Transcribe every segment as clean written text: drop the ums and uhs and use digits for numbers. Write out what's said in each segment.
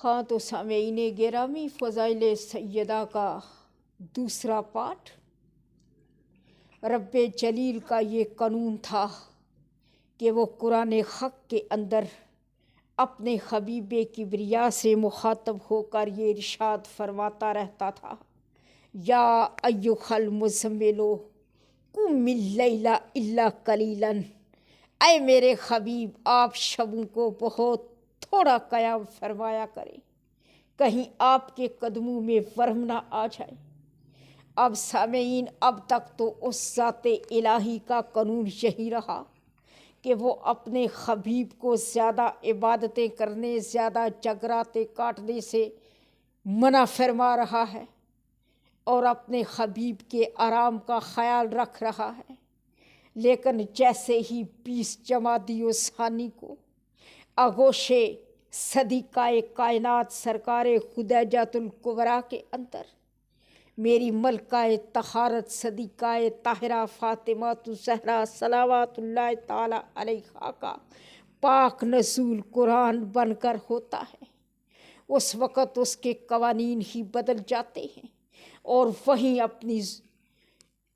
ہاں تو سامعین گرامی، فضائل سیدہ کا دوسرا پارٹ، رب جلیل کا یہ قانون تھا کہ وہ قرآن حق کے اندر اپنے حبیب کبریا سے مخاطب ہو کر یہ ارشاد فرماتا رہتا تھا، یا ایھا المزمل قم اللیل الا قلیلا، اے میرے حبیب آپ شبوں کو بہت تھوڑا قیام فرمایا کریں، کہیں آپ کے قدموں میں ورم نہ آ جائے۔ اب سامعین، اب تک تو اس ذات الہی کا قانون یہی رہا کہ وہ اپنے حبیب کو زیادہ عبادتیں کرنے، زیادہ جگراتیں کاٹنے سے منع فرما رہا ہے اور اپنے حبیب کے آرام کا خیال رکھ رہا ہے۔ لیکن جیسے ہی 20 جمادی الثانی کو آغوش صدیقہ کائنات سرکار خدیجۃ الکبریٰ کے اندر میری ملکہ طہارت صدیقہ طاہرہ فاطمہ الزہرا صلوات اللہ تعالی علیہا کا پاک نزول قرآن بن کر ہوتا ہے، اس وقت اس کے قوانین ہی بدل جاتے ہیں اور وہیں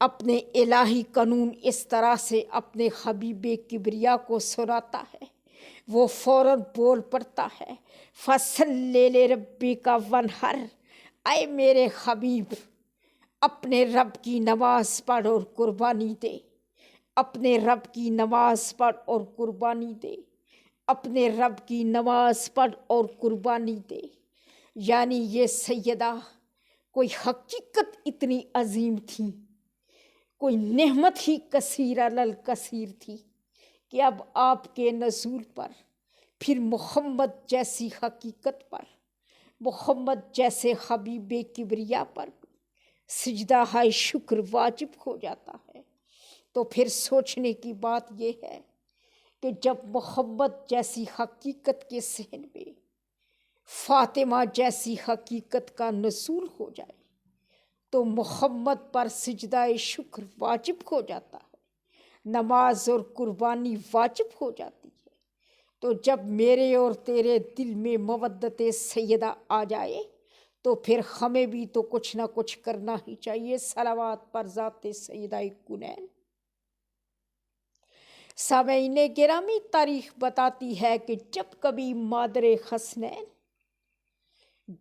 اپنے الہی قانون اس طرح سے اپنے حبیب کبریا کو سناتا ہے۔ وہ فوراً بول پڑتا ہے، فَصَلِّ لِرَبِّكَ وَانْحَرْ، اے میرے حبیب اپنے رب کی نماز پڑھ اور قربانی دے، اپنے رب کی نماز پڑھ اور قربانی دے، اپنے رب کی نماز پڑھ اور قربانی دے۔ یعنی یہ سیدہ کوئی حقیقت اتنی عظیم تھی، کوئی نعمت ہی کثیر الکثیر تھی کہ اب آپ کے نزول پر، پھر محمد جیسی حقیقت پر، محمد جیسے حبیب کبریا پر سجدہ ہائے شکر واجب ہو جاتا ہے۔ تو پھر سوچنے کی بات یہ ہے کہ جب محمد جیسی حقیقت کے صحن میں فاطمہ جیسی حقیقت کا نزول ہو جائے تو محمد پر سجدہ شکر واجب ہو جاتا ہے، نماز اور قربانی واجب ہو جاتی ہے۔ تو جب میرے اور تیرے دل میں مودت سیدہ آ جائے تو پھر ہمیں بھی تو کچھ نہ کچھ کرنا ہی چاہیے۔ صلوات پر ذات سیدہ کونین۔ سامعین گرامی، تاریخ بتاتی ہے کہ جب کبھی مادر حسنین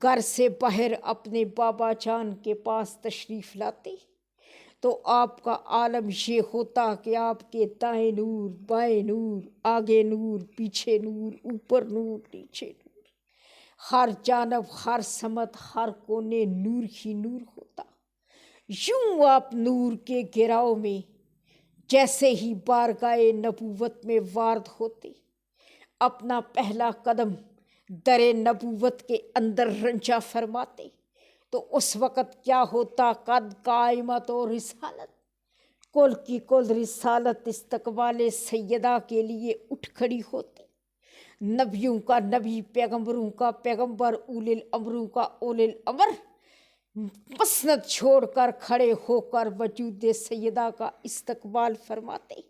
گھر سے باہر اپنے بابا جان کے پاس تشریف لاتے تو آپ کا عالم یہ ہوتا کہ آپ کے دائیں نور، بائیں نور، آگے نور، پیچھے نور، اوپر نور، نیچے نور، ہر جانب، ہر سمت، ہر کونے نور ہی نور ہوتا۔ یوں آپ نور کے گھیراؤ میں جیسے ہی بارگاہ نبوت میں وارد ہوتے، اپنا پہلا قدم در نبوت کے اندر رنجا فرماتے تو اس وقت کیا ہوتا؟ قد قائمت و رسالت، کل کی کل رسالت استقبال سیدہ کے لیے اٹھ کھڑی ہوتی، نبیوں کا نبی، پیغمبروں کا پیغمبر، اولی الامروں کا اولی الامر مسند چھوڑ کر کھڑے ہو کر وجود سیدہ کا استقبال فرماتے۔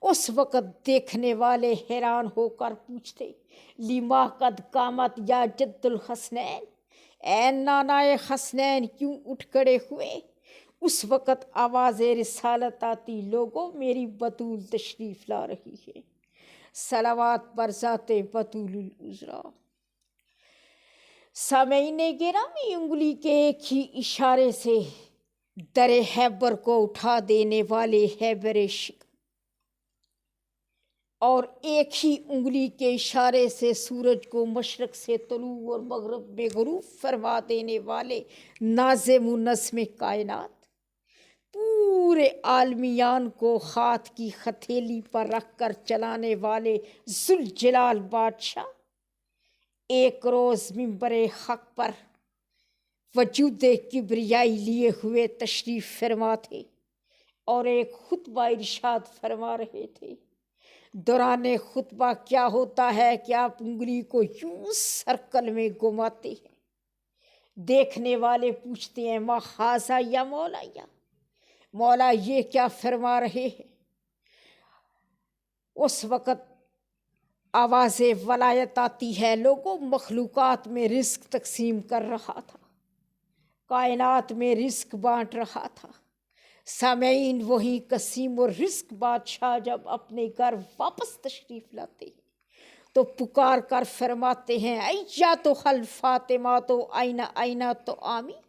اس وقت دیکھنے والے حیران ہو کر پوچھتے، لما قد قامت یا جد الحسنین، اے نانا حسنین کیوں اٹھ کھڑے ہوئے؟ اس وقت آواز رسالت آتی، لوگوں میری بطول تشریف لا رہی ہے۔ صلوات پر ذات بطول العذرا۔ سامعین گرامی، انگلی کے ایک ہی اشارے سے در حیبر کو اٹھا دینے والے حیبر شکن، اور ایک ہی انگلی کے اشارے سے سورج کو مشرق سے طلوع اور مغرب میں غروب فرما دینے والے ناظم و نظم کائنات، پورے عالمیان کو ہاتھ کی ہتھیلی پر رکھ کر چلانے والے ذوالجلال بادشاہ ایک روز منبر حق پر وجود کبریائی لیے ہوئے تشریف فرما تھے اور ایک خطبہ ارشاد فرما رہے تھے۔ دوران خطبہ کیا ہوتا ہے کہ آپ انگلی کو یوں سرکل میں گھماتے ہیں، دیکھنے والے پوچھتے ہیں، ما ھذا یا مولا، یا مولا یہ کیا فرما رہے ہیں؟ اس وقت آوازیں ولایت آتی ہے، لوگوں مخلوقات میں رزق تقسیم کر رہا تھا، کائنات میں رزق بانٹ رہا تھا۔ سامعین، وہی قسیم اور رزق بادشاہ جب اپنے گھر واپس تشریف لاتے ہیں تو پکار کر فرماتے ہیں، ایجا تو حل فاطمہ تو آئینہ تو آمی،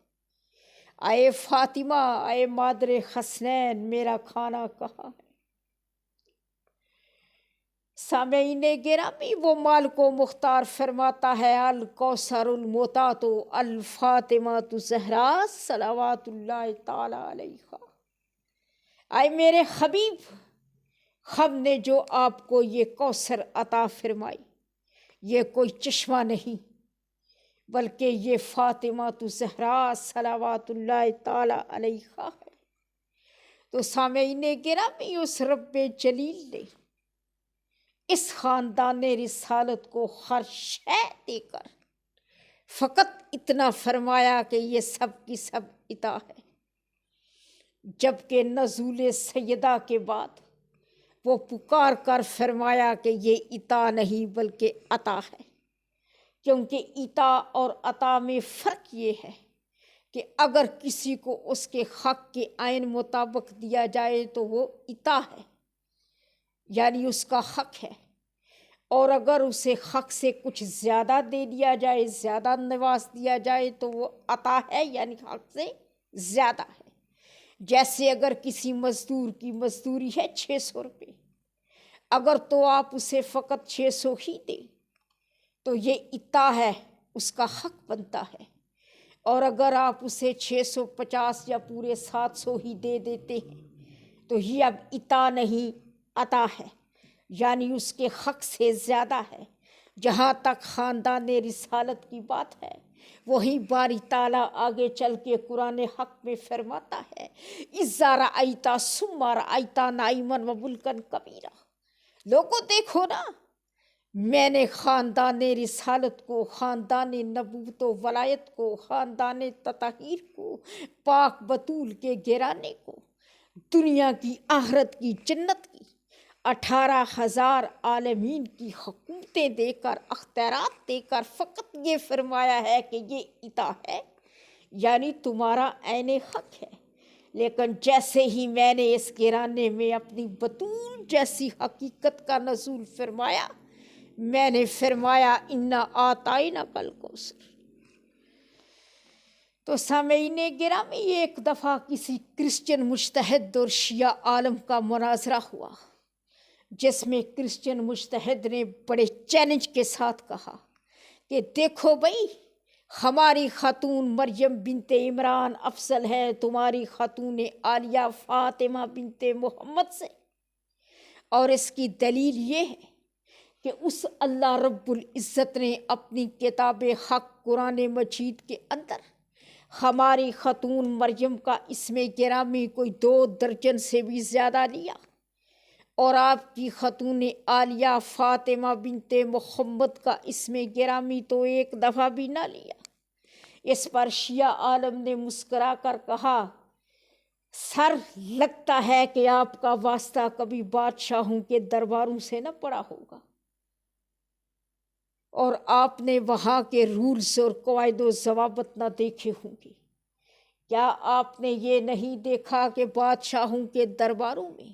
اے فاطمہ، اے مادر حسنین، میرا کھانا کہاں ہے؟ سامعین گرامی، وہ مالک و مختار فرماتا ہے، الکوثر الموتات الفاطمہ زہرا صلوات اللہ تعالی علیہا، اے میرے حبیب، ہم نے جو آپ کو یہ کوثر عطا فرمائی، یہ کوئی چشمہ نہیں بلکہ یہ فاطمہ زہرا صلوات اللہ تعالی علیہا ہے۔ تو سامعین گرامی، اس رب جلیل نے اس خاندان رسالت کو ہر شے دے کر فقط اتنا فرمایا کہ یہ سب کی سب عطا ہے، جبکہ نزول سیدہ کے بعد وہ پکار کر فرمایا کہ یہ عطا نہیں بلکہ عطا ہے، کیونکہ عطا اور عطا میں فرق یہ ہے کہ اگر کسی کو اس کے حق کے عین مطابق دیا جائے تو وہ عطا ہے، یعنی اس کا حق ہے، اور اگر اسے حق سے کچھ زیادہ دے دیا جائے، زیادہ نواز دیا جائے تو وہ عطا ہے، یعنی حق سے زیادہ ہے۔ جیسے اگر کسی مزدور کی مزدوری ہے 600 روپے، اگر تو آپ اسے فقط 600 ہی دیں تو یہ عطا ہے، اس کا حق بنتا ہے، اور اگر آپ اسے 650 یا پورے 700 ہی دے دیتے ہیں تو یہ اب عطا نہیں عطا ہے، یعنی اس کے حق سے زیادہ ہے۔ جہاں تک خاندان رسالت کی بات ہے، وہی باری تعالیٰ آگے چل کے قرآن حق میں فرماتا ہے، اِذَا رَأَیْتَ ثُمَّ رَأَیْتَ نَعِیمًا وَمُلْکًا کَبِیرًا، لوگوں دیکھو نا، میں نے خاندان رسالت کو، خاندان نبوت و ولایت کو، خاندان تطہیر کو، پاک بطول کے گھرانے کو، دنیا کی آخرت کی جنت کی 18,000 عالمین کی حکومتیں دے کر، اختیارات دے کر فقط یہ فرمایا ہے کہ یہ عطا ہے، یعنی تمہارا عین حق ہے۔ لیکن جیسے ہی میں نے اس گھرانے میں اپنی بطول جیسی حقیقت کا نزول فرمایا، میں نے فرمایا انا اعطیناک الکوثر۔ تو سامعین گرامی، ایک دفعہ کسی کرسچن مجتہد اور شیعہ عالم کا مناظرہ ہوا، جس میں کرسچن مجتہد نے بڑے چیلنج کے ساتھ کہا کہ دیکھو بھائی، ہماری خاتون مریم بنت عمران افضل ہے تمہاری خاتون عالیہ فاطمہ بنت محمد سے، اور اس کی دلیل یہ ہے کہ اس اللہ رب العزت نے اپنی کتاب حق قرآن مجید کے اندر ہماری خاتون مریم کا اسم گرامی کوئی 2 درجن سے بھی زیادہ لیا، اور آپ کی خاتون عالیہ فاطمہ بنت محمد کا اسم گرامی تو 1 دفعہ بھی نہ لیا۔ اس پر شیعہ عالم نے مسکرا کر کہا، سر لگتا ہے کہ آپ کا واسطہ کبھی بادشاہوں کے درباروں سے نہ پڑا ہوگا، اور آپ نے وہاں کے رولز اور قواعد و ضوابط نہ دیکھے ہوں گے۔ کیا آپ نے یہ نہیں دیکھا کہ بادشاہوں کے درباروں میں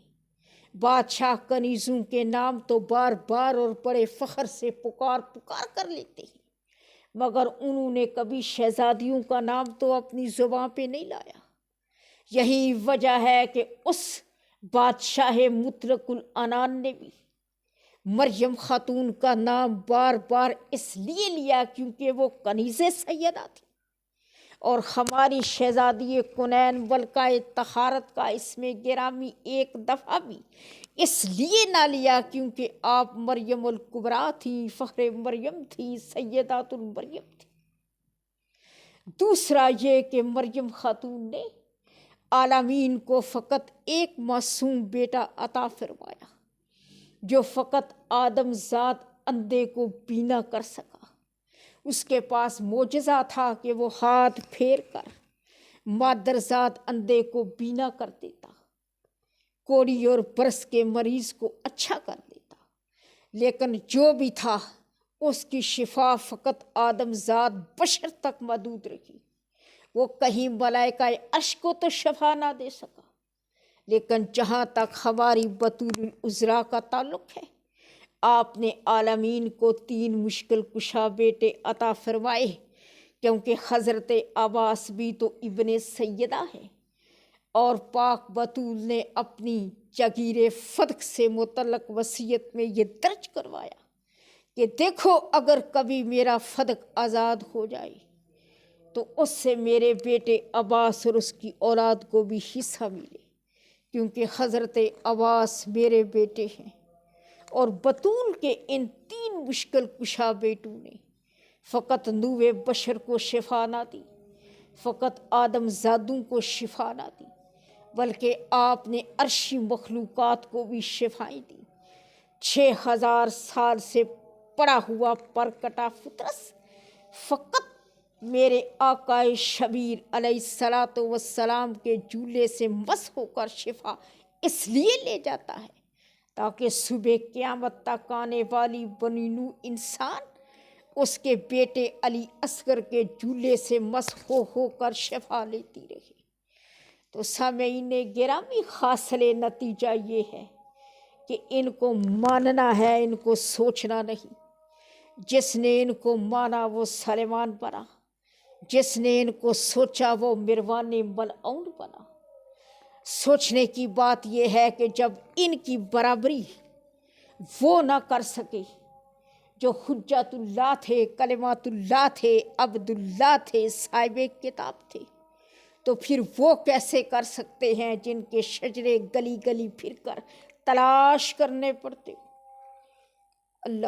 بادشاہ کنیزوں کے نام تو بار بار اور بڑے فخر سے پکار کر لیتے ہیں، مگر انہوں نے کبھی شہزادیوں کا نام تو اپنی زبان پہ نہیں لایا؟ یہی وجہ ہے کہ اس بادشاہ مطلق العنان نے بھی مریم خاتون کا نام بار بار اس لیے لیا کیونکہ وہ کنیز سیدہ تھی، اور ہماری شہزادی کنین ملکہ طہارت کا اسم گرامی 1 دفعہ بھی اس لیے نہ لیا کیونکہ آپ مریم الکبریٰ تھی، فخر مریم تھی، سیدات المریم تھی۔ دوسرا یہ کہ مریم خاتون نے عالمین کو فقط 1 معصوم بیٹا عطا فرمایا، جو فقط آدم ذات اندھے کو بینا کر سکا۔ اس کے پاس معجزہ تھا کہ وہ ہاتھ پھیر کر مادر ذات اندھے کو بینا کر دیتا، کوڑی اور برس کے مریض کو اچھا کر دیتا، لیکن جو بھی تھا اس کی شفا فقط آدم ذات بشر تک محدود رہی۔ وہ کہیں ملائکہ عرش کو تو شفا نہ دے سکا، لیکن جہاں تک ہماری بطول العذراء کا تعلق ہے، آپ نے عالمین کو 3 مشکل کشا بیٹے عطا فرمائے، کیونکہ حضرت عباس بھی تو ابن سیدہ ہے، اور پاک بطول نے اپنی جگیر فدق سے متعلق وصیت میں یہ درج کروایا کہ دیکھو اگر کبھی میرا فدق آزاد ہو جائے تو اس سے میرے بیٹے عباس اور اس کی اولاد کو بھی حصہ ملے، کیونکہ حضرت عباس میرے بیٹے ہیں۔ اور بطول کے ان 3 مشکل کشا بیٹوں نے فقط نوع بشر کو شفا نہ دی، فقط آدم زادوں کو شفا نہ دی، بلکہ آپ نے عرشی مخلوقات کو بھی شفائیں دی۔ 6000 سال سے پڑا ہوا پرکٹا فطرس فقط میرے آقا شبیر علیہ الصلاۃ والسلام کے جولے سے مس ہو کر شفا اس لیے لے جاتا ہے تاکہ صبح قیامت تک آنے والی بنی نوع انسان اس کے بیٹے علی اصغر کے جولے سے مس ہو کر شفا لیتی رہے۔ تو سامعین گرامی، حاصل نتیجہ یہ ہے کہ ان کو ماننا ہے، ان کو سوچنا نہیں۔ جس نے ان کو مانا وہ سلیمان بنا، جس نے ان کو سوچا وہ مروان ملعون بنا۔ سوچنے کی بات یہ ہے کہ جب ان کی برابری وہ نہ کر سکے جو حجت اللہ تھے، کلمات اللہ تھے، عبد اللہ تھے، صاحب کتاب تھے، تو پھر وہ کیسے کر سکتے ہیں جن کے شجرے گلی گلی پھر کر تلاش کرنے پڑتے۔ اللہ